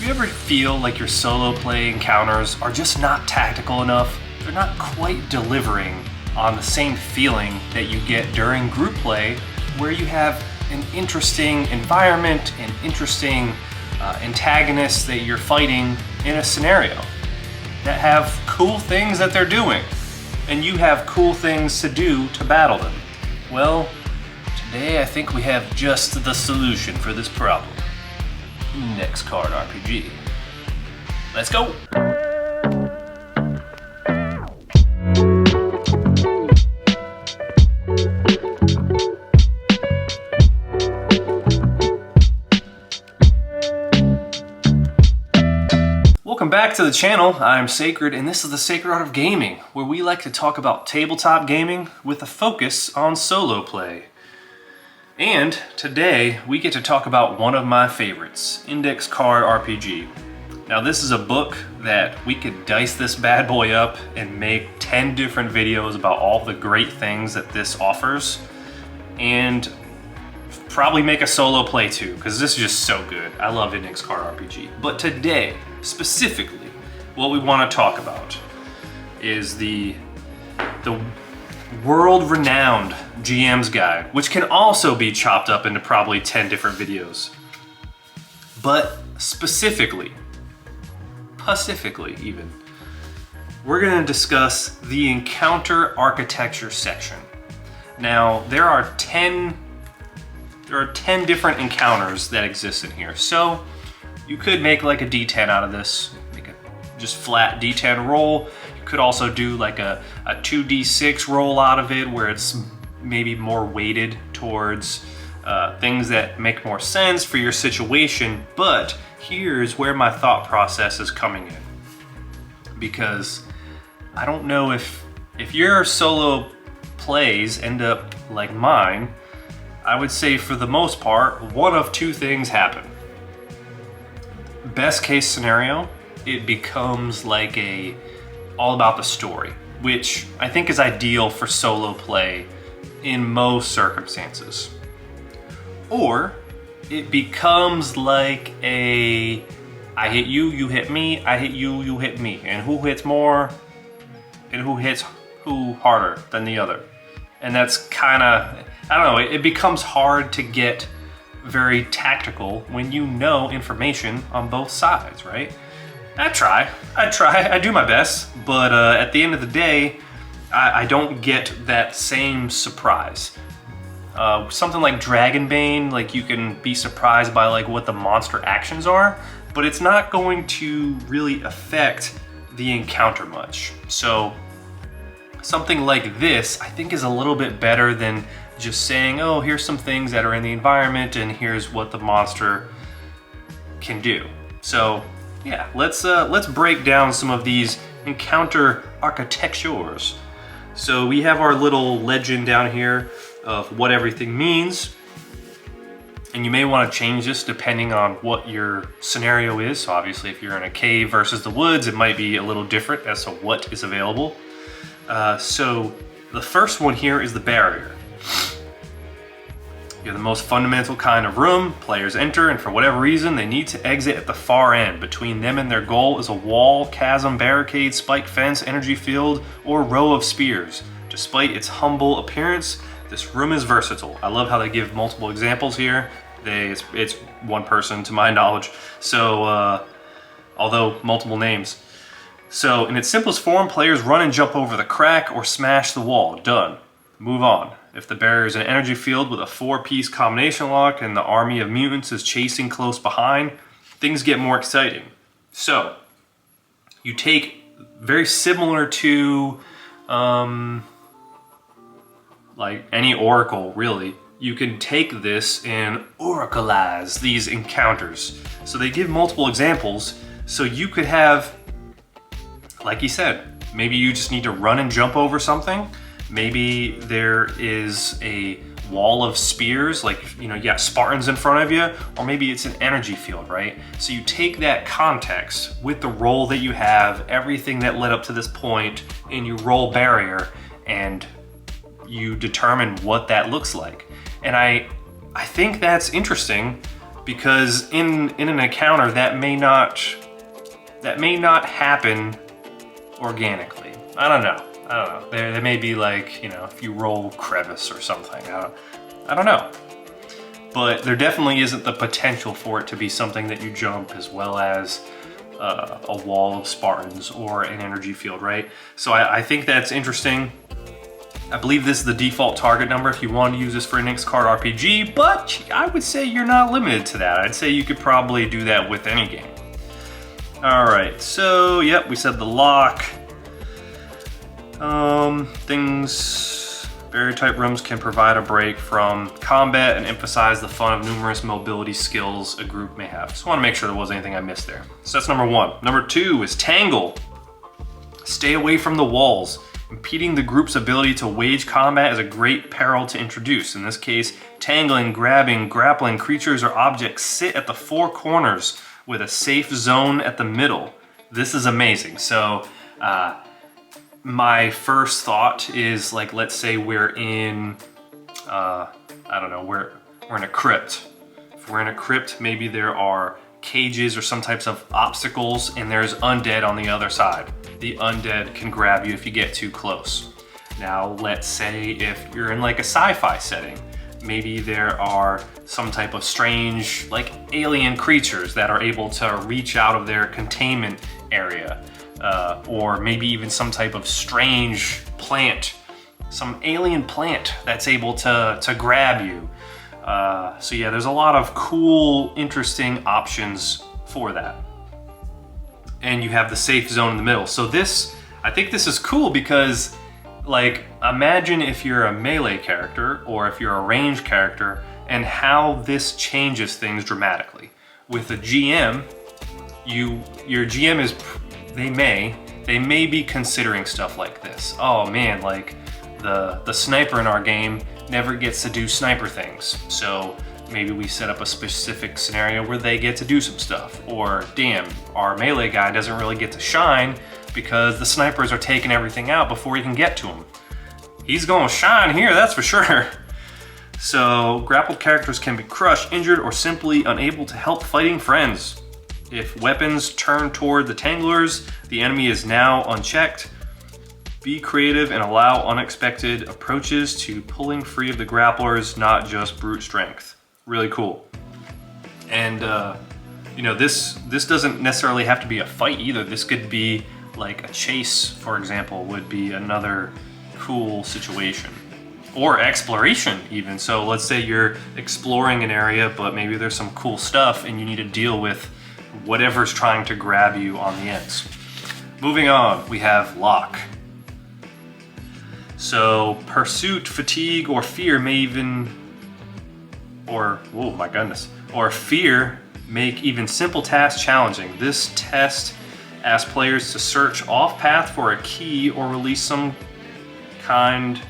you ever feel like your solo play encounters are just not tactical enough? They're not quite delivering on the same feeling that you get during group play, where you have an interesting environment and interesting antagonists that you're fighting in a scenario that have cool things that they're doing, and you have cool things to do to battle them. Well, today I think we have just the solution for this problem. Next Card RPG. Let's go! Welcome back to the channel. I'm Sacred, and this is the Sacred Art of Gaming, where we like to talk about tabletop gaming with a focus on solo play. And today we get to talk about one of my favorites, Index Card RPG. Now this is a book that we could dice this bad boy up and make 10 different videos about all the great things that this offers, and probably make a solo play too, because this is just so good. I love Index Card RPG. But today, specifically, what we want to talk about is the world-renowned GM's Guide, which can also be chopped up into probably 10 different videos. But specifically even, we're going to discuss the encounter architecture section. Now, there are 10 different encounters that exist in here. So you could make like a D10 out of this, make a just flat D10 roll. You could also do like a 2D6 roll out of it, where it's maybe more weighted towards things that make more sense for your situation. But here's where my thought process is coming in, because I don't know if your solo plays end up like mine. I would say for the most part, one of two things happen. Best case scenario, it becomes like all about the story, which I think is ideal for solo play in most circumstances. Or it becomes like I hit you, you hit me, I hit you, you hit me, and who hits more and who hits who harder than the other. And that's kind of, I don't know, it becomes hard to get very tactical when you know information on both sides, right? I try, I do my best, but at the end of the day, I don't get that same surprise. Something like Dragonbane, like you can be surprised by like what the monster actions are, but it's not going to really affect the encounter much. So something like this, I think, is a little bit better than just saying, oh, here's some things that are in the environment and here's what the monster can do. So yeah, let's break down some of these encounter architectures. So we have our little legend down here of what everything means, and you may want to change this depending on what your scenario is. So obviously if you're in a cave versus the woods, it might be a little different as to what is available. So the first one here is the barrier. You're the most fundamental kind of room. Players enter, and for whatever reason, they need to exit at the far end. Between them and their goal is a wall, chasm, barricade, spike fence, energy field, or row of spears. Despite its humble appearance, this room is versatile. I love how they give multiple examples here. It's one person to my knowledge, so although multiple names. So in its simplest form, players run and jump over the crack or smash the wall. Done. Move on. If the barrier is an energy field with a 4-piece combination lock and the army of mutants is chasing close behind, things get more exciting. So you take, very similar to like any oracle really, you can take this and oracleize these encounters. So they give multiple examples, so you could have, like you said, maybe you just need to run and jump over something. Maybe there is a wall of spears, like, you know, you got Spartans in front of you, or maybe it's an energy field, right? So you take that context with the roll that you have, everything that led up to this point, and you roll barrier, and you determine what that looks like. And I think that's interesting because in an encounter that may not happen organically. I don't know. There may be like, you know, if you roll crevice or something. I don't know. But there definitely isn't the potential for it to be something that you jump, as well as a wall of Spartans or an energy field, right? So I think that's interesting. I believe this is the default target number if you want to use this for an ICRPG, but I would say you're not limited to that. I'd say you could probably do that with any game. All right, so yep, we said the lock. Barrier type rooms can provide a break from combat and emphasize the fun of numerous mobility skills a group may have. Just want to make sure there wasn't anything I missed there. So that's number 1. Number 2 is tangle. Stay away from the walls. Impeding the group's ability to wage combat is a great peril to introduce. In this case, tangling, grabbing, grappling creatures or objects sit at the 4 corners with a safe zone at the middle. This is amazing. So, my first thought is, like, let's say we're in, I don't know, we're in a crypt. If we're in a crypt, maybe there are cages or some types of obstacles, and there's undead on the other side. The undead can grab you if you get too close. Now, let's say if you're in like a sci-fi setting, maybe there are some type of strange, like, alien creatures that are able to reach out of their containment area. Or maybe even some type of strange plant, some alien plant that's able to grab you. So yeah, there's a lot of cool, interesting options for that. And you have the safe zone in the middle. So this, I think this is cool because, like, imagine if you're a melee character or if you're a ranged character and how this changes things dramatically. With a GM, your GM is, they may be considering stuff like this. Oh man, like the sniper in our game never gets to do sniper things. So maybe we set up a specific scenario where they get to do some stuff. Or damn, our melee guy doesn't really get to shine because the snipers are taking everything out before he can get to him. He's gonna shine here, that's for sure. So grappled characters can be crushed, injured, or simply unable to help fighting friends. If weapons turn toward the tanglers, the enemy is now unchecked. Be creative and allow unexpected approaches to pulling free of the grapplers, not just brute strength. Really cool. And you know, this doesn't necessarily have to be a fight either. This could be like a chase, for example, would be another cool situation. Or exploration even. So let's say you're exploring an area, but maybe there's some cool stuff and you need to deal with whatever's trying to grab you on the ends. Moving on, we have lock. So pursuit, fatigue, or fear may even, or fear make even simple tasks challenging. This test asks players to search off path for a key or release some kind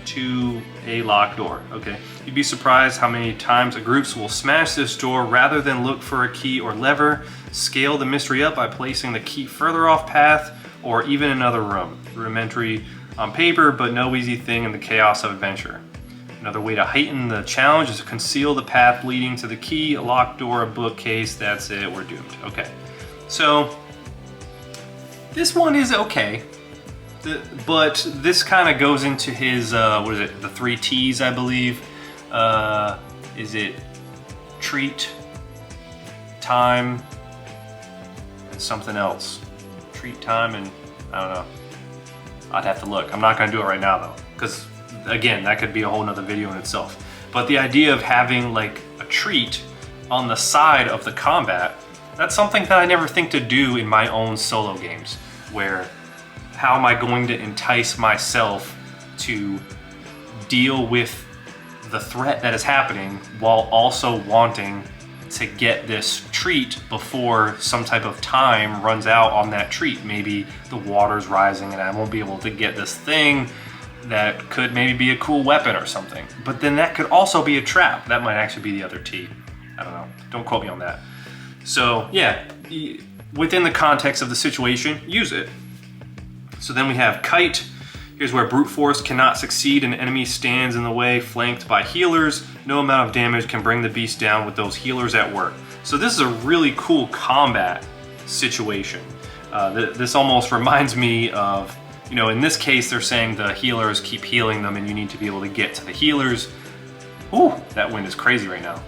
to a locked door. Okay, you'd be surprised how many times a group will smash this door rather than look for a key or lever. Scale the mystery up by placing the key further off path or even another room. Rudimentary on paper, but no easy thing in the chaos of adventure. Another way to heighten the challenge is to conceal the path leading to the key, a locked door, a bookcase. That's it, we're doomed. Okay, so this one is okay. But this kind of goes into his, what is it, the 3 T's, I believe. Is it treat, time, and something else? Treat, time, and I don't know. I'd have to look. I'm not going to do it right now, though, because, again, that could be a whole nother video in itself. But the idea of having, like, a treat on the side of the combat, that's something that I never think to do in my own solo games, where how am I going to entice myself to deal with the threat that is happening while also wanting to get this treat before some type of time runs out on that treat? Maybe the water's rising and I won't be able to get this thing that could maybe be a cool weapon or something. But then that could also be a trap. That might actually be the other T. I don't know. Don't quote me on that. So yeah, within the context of the situation, use it. So then we have Kite. Here's where brute force cannot succeed. An enemy stands in the way, flanked by healers. No amount of damage can bring the beast down with those healers at work. So this is a really cool combat situation. This almost reminds me of, in this case they're saying the healers keep healing them and you need to be able to get to the healers. Ooh, that wind is crazy right now.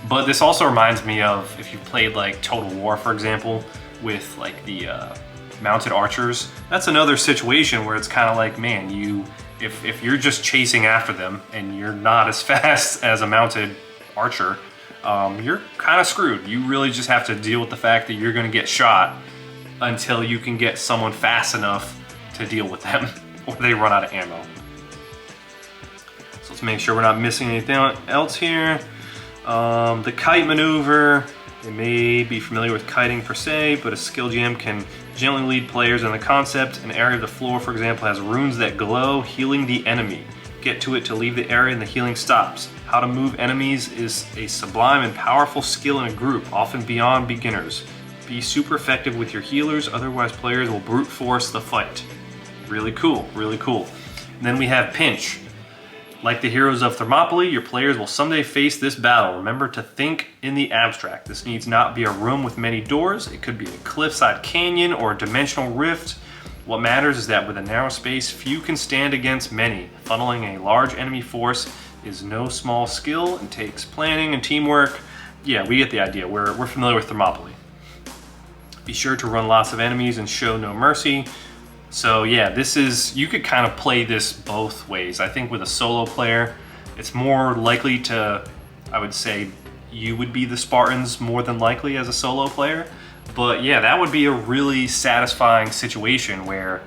But this also reminds me of if you've played like Total War, for example, with like the mounted archers. That's another situation where it's kind of like, man, if you're just chasing after them and you're not as fast as a mounted archer, you're kind of screwed. You really just have to deal with the fact that you're going to get shot until you can get someone fast enough to deal with them, or they run out of ammo. So let's make sure we're not missing anything else here. The kite maneuver, they may be familiar with kiting per se, but a skill GM can gently lead players in the concept. An area of the floor, for example, has runes that glow, healing the enemy. Get to it to leave the area and the healing stops. How to move enemies is a sublime and powerful skill in a group, often beyond beginners. Be super effective with your healers, otherwise players will brute force the fight. Really cool, really cool. And then we have pinch. Like the heroes of Thermopylae, your players will someday face this battle. Remember to think in the abstract. This needs not be a room with many doors. It could be a cliffside canyon or a dimensional rift. What matters is that with a narrow space, few can stand against many. Funneling a large enemy force is no small skill and takes planning and teamwork. Yeah, we get the idea. We're familiar with Thermopylae. Be sure to run lots of enemies and show no mercy. So yeah, you could kind of play this both ways. I think with a solo player, it's more likely to, I would say, you would be the Spartans more than likely as a solo player. But yeah, that would be a really satisfying situation where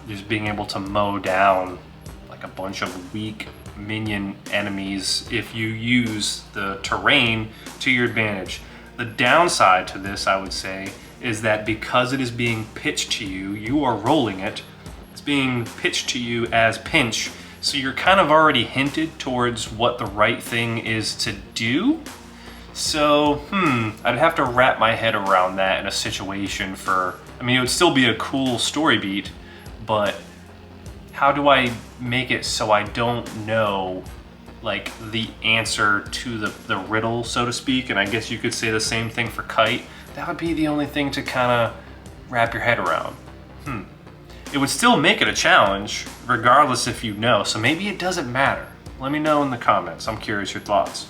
just being able to mow down like a bunch of weak minion enemies if you use the terrain to your advantage. The downside to this, I would say, is that because it is being pitched to you, you are rolling it. It's being pitched to you as pinch, so you're kind of already hinted towards what the right thing is to do. So, I'd have to wrap my head around that in a situation it would still be a cool story beat, but how do I make it so I don't know like the answer to the riddle, so to speak? And I guess you could say the same thing for Kite. That would be the only thing to kind of wrap your head around. It would still make it a challenge, regardless if you know, so maybe it doesn't matter. Let me know in the comments. I'm curious your thoughts.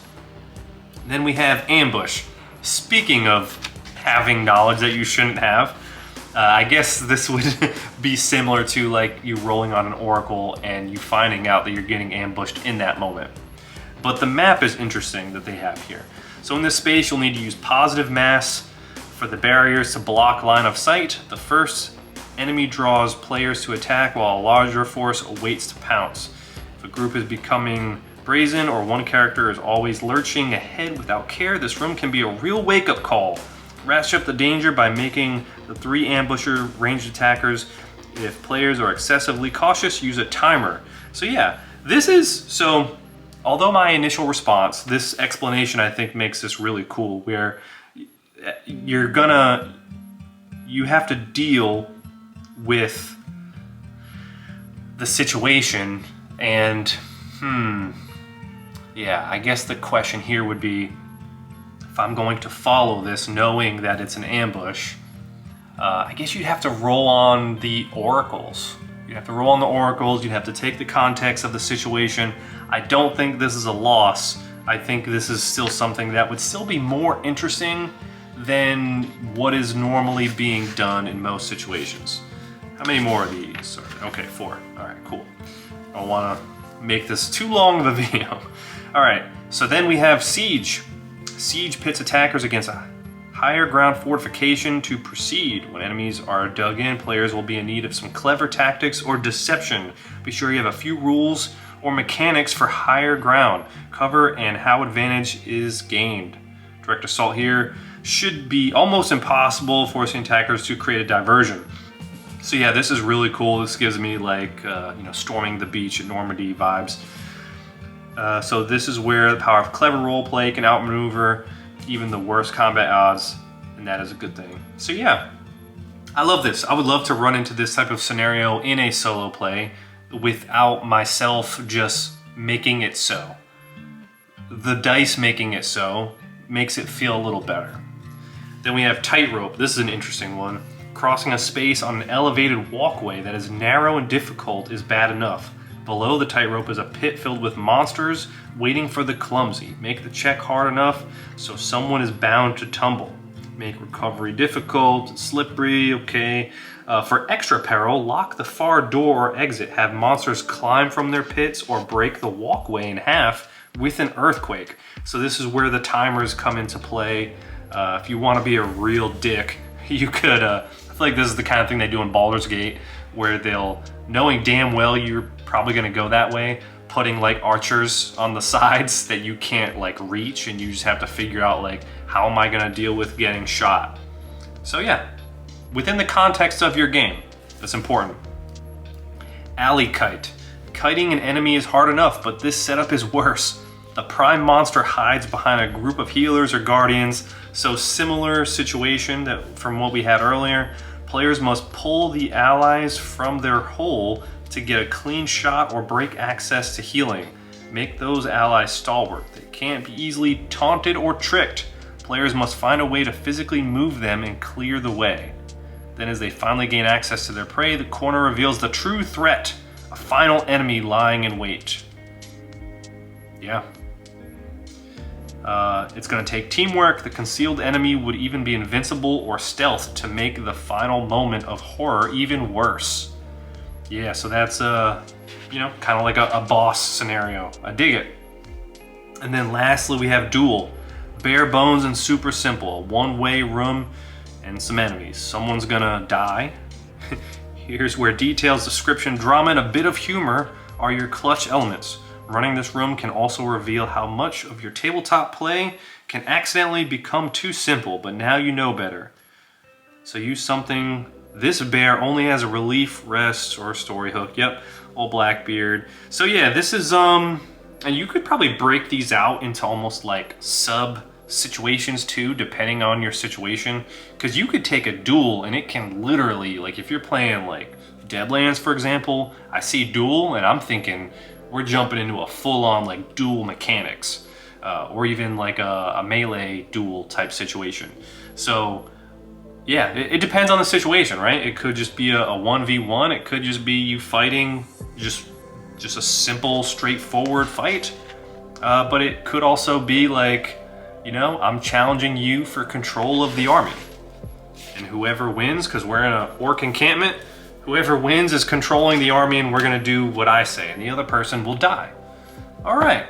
Then we have ambush. Speaking of having knowledge that you shouldn't have, I guess this would be similar to like you rolling on an oracle and you finding out that you're getting ambushed in that moment. But the map is interesting that they have here. So in this space, you'll need to use positive mass for the barriers to block line of sight. The first enemy draws players to attack while a larger force awaits to pounce. If a group is becoming brazen or one character is always lurching ahead without care, this room can be a real wake-up call. Ratchet up the danger by making the 3 ambusher ranged attackers. If players are excessively cautious, use a timer. So yeah, although my initial response, this explanation I think makes this really cool, where you have to deal with the situation and yeah, I guess the question here would be, if I'm going to follow this knowing that it's an ambush, I guess you'd have to roll on the oracles. You'd have to roll on the oracles, you'd have to take the context of the situation. I don't think this is a loss. I think this is still something that would still be more interesting than what is normally being done in most situations. How many more of these? Okay, 4. All right, cool. I don't want to make this too long of a video. All right, so then we have Siege. Siege pits attackers against a higher ground fortification to proceed. When enemies are dug in, players will be in need of some clever tactics or deception. Be sure you have a few rules or mechanics for higher ground. Cover and how advantage is gained. Direct assault here should be almost impossible, forcing attackers to create a diversion. So yeah, this is really cool. This gives me like, storming the beach at Normandy vibes. So this is where the power of clever roleplay can outmaneuver even the worst combat odds, and that is a good thing. So yeah, I love this. I would love to run into this type of scenario in a solo play without myself just making it so. The dice making it so makes it feel a little better. Then we have Tightrope. This is an interesting one. Crossing a space on an elevated walkway that is narrow and difficult is bad enough. Below the tightrope is a pit filled with monsters waiting for the clumsy. Make the check hard enough so someone is bound to tumble. Make recovery difficult, slippery, okay. For extra peril, lock the far door or exit. Have monsters climb from their pits or break the walkway in half with an earthquake. So this is where the timers come into play. If you want to be a real dick, you could, I feel like this is the kind of thing they do in Baldur's Gate, where they'll, knowing damn well you're probably gonna go that way, putting like archers on the sides that you can't like reach, and you just have to figure out like, how am I gonna deal with getting shot? So yeah, within the context of your game, that's important. Alley Kite. Kiting an enemy is hard enough, but this setup is worse. The prime monster hides behind a group of healers or guardians, so similar situation that from what we had earlier. Players must pull the allies from their hole to get a clean shot or break access to healing. Make those allies stalwart. They can't be easily taunted or tricked. Players must find a way to physically move them and clear the way. Then as they finally gain access to their prey, the corner reveals the true threat, a final enemy lying in wait. Yeah. It's going to take teamwork. The concealed enemy would even be invincible or stealth to make the final moment of horror even worse. Yeah, so that's, you know, kind of like a boss scenario. I dig it. And then lastly, we have Duel. Bare bones and super simple. A one-way room and some enemies. Someone's gonna die. Here's where details, description, drama, and a bit of humor are your clutch elements. Running this room can also reveal how much of your tabletop play can accidentally become too simple, but now you know better. So use something. This bear only has a relief, rest, or story hook. Yep, old Blackbeard. So yeah, this is, and you could probably break these out into almost like sub situations too, depending on your situation. Because you could take a duel and it can literally, like if you're playing like Deadlands, for example, I see Duel and I'm thinking, we're jumping into a full-on like duel mechanics, or even like a melee duel type situation. So yeah, it depends on the situation, right? It could just be a 1v1. It could just be you fighting just a simple, straightforward fight. But it could also be like, you know, I'm challenging you for control of the army. And whoever wins, because we're in an orc encampment, whoever wins is controlling the army and we're gonna do what I say and the other person will die. All right,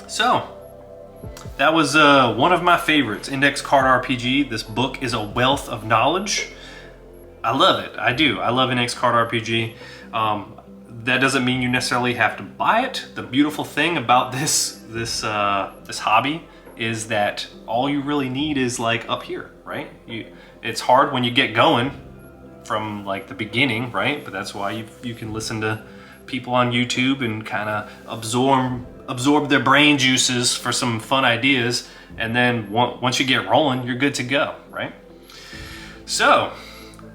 so that was one of my favorites, Index Card RPG. This book is a wealth of knowledge. I love it, I do. I love Index Card RPG. That doesn't mean you necessarily have to buy it. The beautiful thing about this hobby is that all you really need is like up here, right? It's hard when you get going from like the beginning, right? But that's why you can listen to people on YouTube and kind of absorb their brain juices for some fun ideas, and then once you get rolling, you're good to go, right? So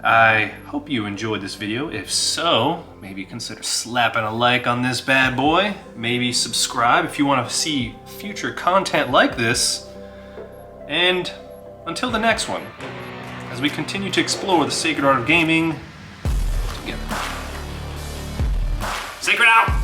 I hope you enjoyed this video. If so, maybe consider slapping a like on this bad boy. Maybe subscribe if you want to see future content like this. And until the next one, as we continue to explore the sacred art of gaming together. Sacred out!